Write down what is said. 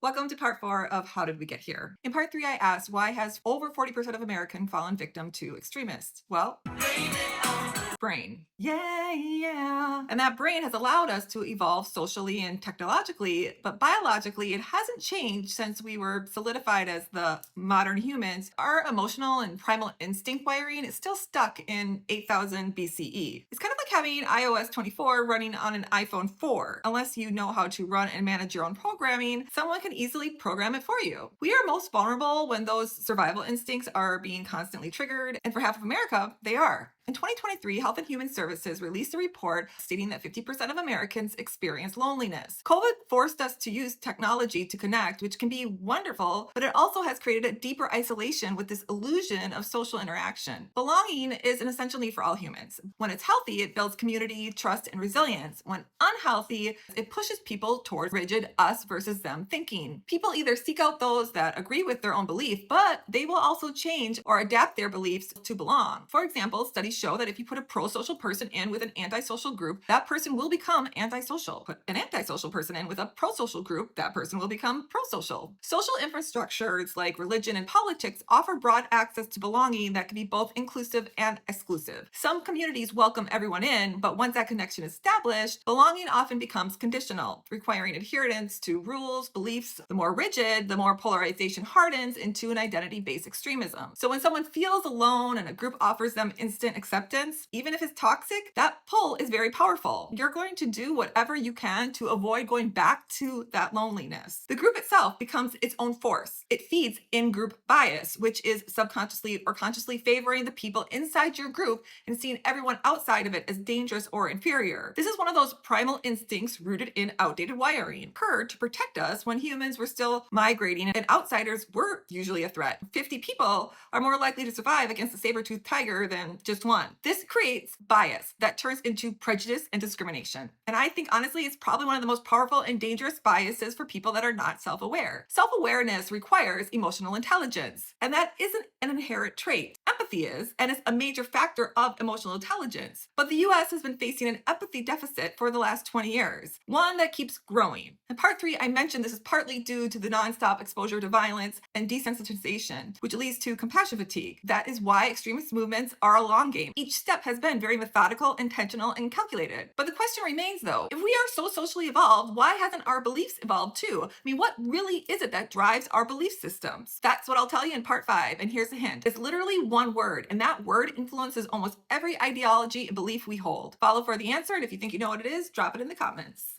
Welcome to part 4 of How Did We Get Here? In part 3, I asked why has over 40% of Americans fallen victim to extremists? Well, brain. Yeah. And that brain has allowed us to evolve socially and technologically, but biologically, it hasn't changed since we were solidified as the modern humans. Our emotional and primal instinct wiring is still stuck in 8000 BCE. It's kind of like having iOS 24 running on an iPhone 4. Unless you know how to run and manage your own programming, someone can easily program it for you. We are most vulnerable when those survival instincts are being constantly triggered, and for half of America, they are. In 2023, Health and Human Services released a report stating that 50% of Americans experience loneliness. COVID forced us to use technology to connect, which can be wonderful, but it also has created a deeper isolation with this illusion of social interaction. Belonging is an essential need for all humans. When it's healthy, it builds community, trust, and resilience. When unhealthy, it pushes people towards rigid us versus them thinking. People either seek out those that agree with their own belief, but they will also change or adapt their beliefs to belong. For example, studies show that if you put a pro-social person in with an antisocial group, that person will become antisocial. Put an antisocial person in with a pro-social group, that person will become pro-social. Social infrastructures like religion and politics offer broad access to belonging that can be both inclusive and exclusive. Some communities welcome everyone in, but once that connection is established, belonging often becomes conditional, requiring adherence to rules, beliefs. The more rigid, the more polarization hardens into an identity-based extremism. So when someone feels alone and a group offers them instant acceptance, even if it's toxic, that pull is very powerful. You're going to do whatever you can to avoid going back to that loneliness. The group itself becomes its own force. It feeds in-group bias, which is subconsciously or consciously favoring the people inside your group and seeing everyone outside of it as dangerous or inferior. This is one of those primal instincts rooted in outdated wiring, occurred to protect us when humans were still migrating and outsiders were usually a threat. 50 people are more likely to survive against a saber-toothed tiger than just one. This creates bias that turns into prejudice and discrimination. And I think honestly, it's probably one of the most powerful and dangerous biases for people that are not self-aware. Self-awareness requires emotional intelligence, and that isn't an inherent trait. Empathy is, and it's a major factor of emotional intelligence. But the US has been facing an empathy deficit for the last 20 years, one that keeps growing. In part 3, I mentioned this is partly due to the nonstop exposure to violence and desensitization, which leads to compassion fatigue. That is why extremist movements are a long game. Each step has been very methodical, intentional, and calculated. But the question remains though, if we are so socially evolved, why hasn't our beliefs evolved too? I mean, what really is it that drives our belief systems? That's what I'll tell you in part 5, and here's a hint. It's literally one word, and that word influences almost every ideology and belief we hold. Follow for the answer, and if you think you know what it is, drop it in the comments.